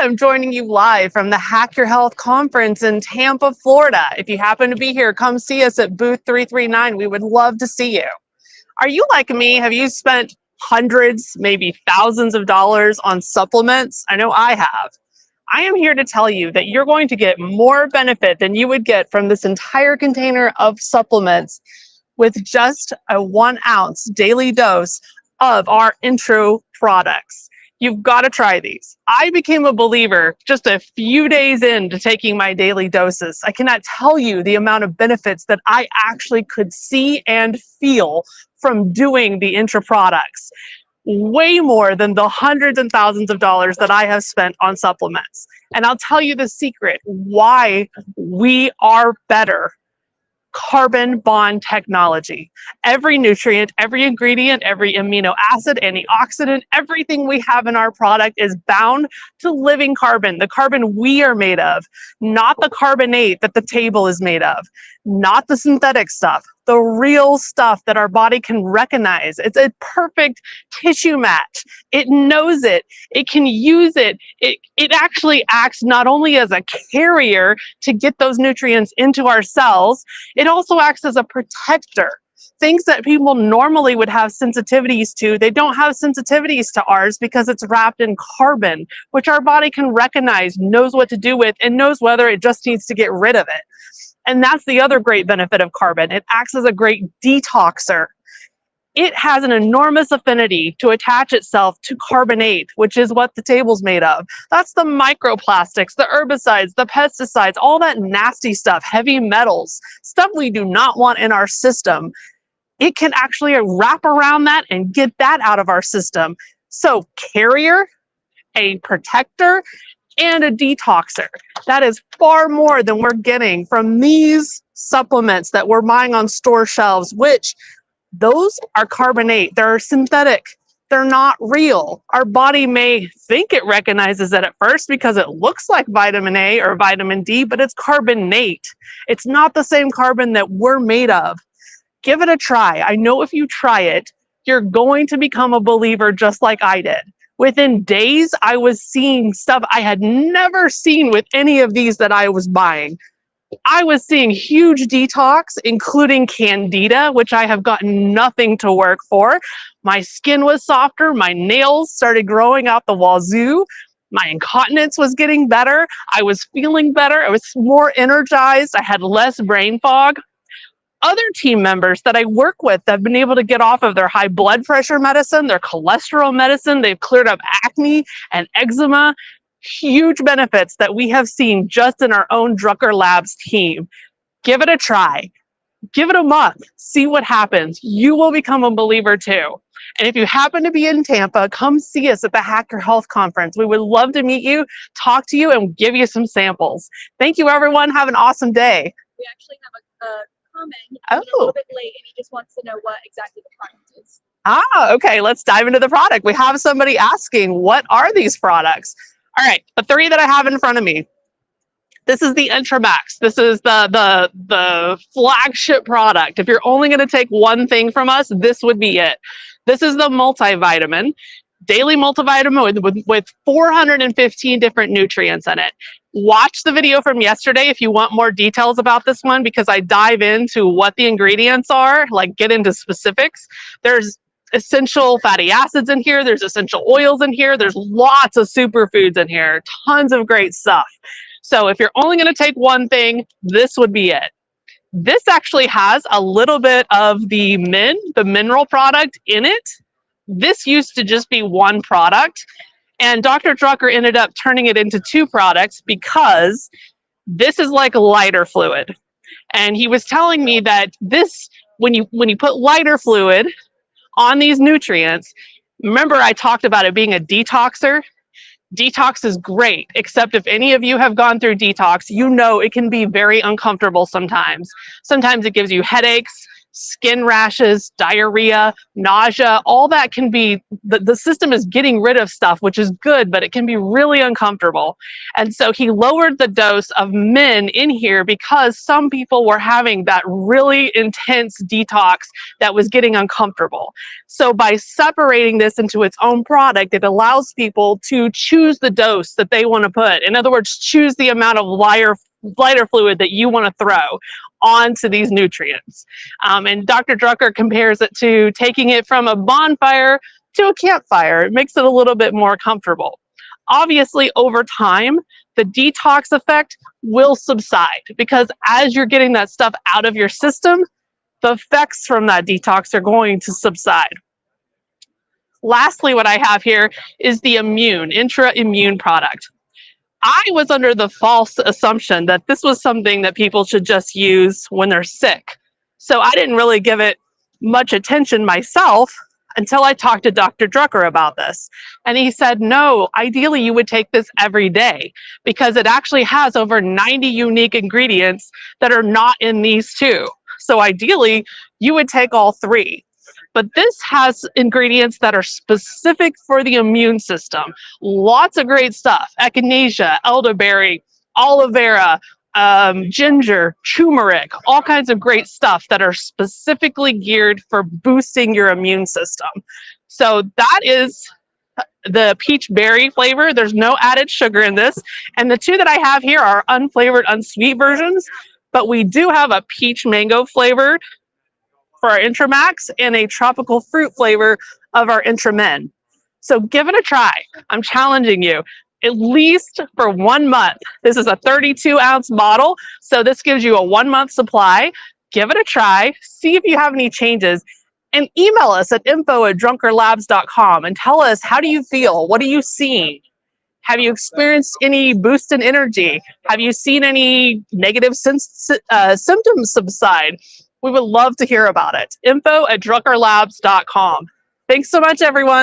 am joining you live from the Hack Your Health conference in Tampa, Florida. If you happen to be here, come see us at booth 339. We would love to see you. Are you like me? Have you spent hundreds, maybe thousands of dollars on supplements? I know I have. I am here to tell you that you're going to get more benefit than you would get from this entire container of supplements with just a 1 ounce daily dose of our intro products. You've got to try these. I became a believer just a few days into taking my daily doses. I cannot tell you the amount of benefits that I actually could see and feel from doing the intro products. Way more than the hundreds and thousands of dollars that I have spent on supplements. And I'll tell you the secret why we are better. Carbon bond technology. Every nutrient, every ingredient, every amino acid, antioxidant, everything we have in our product is bound to living carbon, the carbon we are made of, not the carbonate that the table is made of, not the synthetic stuff, the real stuff that our body can recognize. It's a perfect tissue match. It knows it. It can use it. It actually acts not only as a carrier to get those nutrients into our cells, it also acts as a protector. Things that people normally would have sensitivities to, they don't have sensitivities to ours because it's wrapped in carbon, which our body can recognize, knows what to do with, and knows whether it just needs to get rid of it. And that's the other great benefit of carbon. It acts as a great detoxer. It has an enormous affinity to attach itself to carbonate, which is what the table's made of. That's the microplastics, the herbicides, the pesticides, all that nasty stuff, heavy metals, stuff we do not want in our system. It can actually wrap around that and get that out of our system. So carrier, a protector, and a detoxer. That is far more than we're getting from these supplements that we're buying on store shelves, which those are carbonate. They're synthetic. They're not real. Our body may think it recognizes it at first because it looks like vitamin A or vitamin D, but it's carbonate. It's not the same carbon that we're made of. Give it a try. I know if you try it, you're going to become a believer just like I did. Within days, I was seeing stuff I had never seen with any of these that I was buying. I was seeing huge detox, including candida, which I have gotten nothing to work for. My skin was softer. My nails started growing out the wazoo. My incontinence was getting better. I was feeling better. I was more energized. I had less brain fog. Other team members that I work with have been able to get off of their high blood pressure medicine, their cholesterol medicine. They've cleared up acne and eczema. Huge benefits that we have seen just in our own Drucker Labs team. Give it a try. Give it a month. See what happens. You will become a believer too. And if you happen to be in Tampa, come see us at the Hack Your Health conference. We would love to meet you, talk to you, and give you some samples. Thank you, everyone. Have an awesome day. We actually have a comment. He came in a little bit late and he just wants to know what exactly the product is. Okay, let's dive into the product. We have somebody asking, what are these products? All right, the three that I have in front of me. This is the Intramax. This is the flagship product. If you're only going to take one thing from us, this would be it. This is the multivitamin, daily multivitamin with 415 different nutrients in it. Watch the video from yesterday if you want more details about this one, because I dive into what the ingredients are, like get into specifics. There's essential fatty acids in here. There's essential oils in here. There's lots of superfoods in here, tons of great stuff. So if you're only going to take one thing, this would be it. This actually has a little bit of the mineral product in it. This used to just be one product, and Dr. Drucker ended up turning it into two products because this is like lighter fluid. And he was telling me that this, when you put lighter fluid on these nutrients, remember I talked about it being a detoxer? Detox is great, except if any of you have gone through detox, you know it can be very uncomfortable sometimes. Sometimes it gives you headaches. skin rashes, diarrhea, nausea, all that can be, the system is getting rid of stuff, which is good, but it can be really uncomfortable. And so he lowered the dose of men in here because some people were having that really intense detox that was getting uncomfortable. So by separating this into its own product, it allows people to choose the dose that they want to put. In other words, choose the amount of lighter fluid that you want to throw onto these nutrients. And Dr. Drucker compares it to taking it from a bonfire to a campfire. It makes it a little bit more comfortable. Obviously, over time, the detox effect will subside because as you're getting that stuff out of your system, the effects from that detox are going to subside. Lastly, what I have here is the intra-immune product. I was under the false assumption that this was something that people should just use when they're sick. So I didn't really give it much attention myself until I talked to Dr. Drucker about this. And he said, no, ideally you would take this every day because it actually has over 90 unique ingredients that are not in these two. So ideally you would take all three. But this has ingredients that are specific for the immune system. Lots of great stuff: echinacea, elderberry, aloe vera, ginger, turmeric, all kinds of great stuff that are specifically geared for boosting your immune system. So that is the peach berry flavor. There's no added sugar in this. And the two that I have here are unflavored, unsweet versions, but we do have a peach mango flavor for our Intramax and a tropical fruit flavor of our Intramen. So give it a try. I'm challenging you, at least for 1 month. This is a 32-ounce bottle, so this gives you a 1-month supply. Give it a try, see if you have any changes, and email us at info@drunkerlabs.com and tell us, how do you feel? What are you seeing? Have you experienced any boost in energy? Have you seen any negative symptoms subside? We would love to hear about it. info@drunkerlabs.com. Thanks so much, everyone.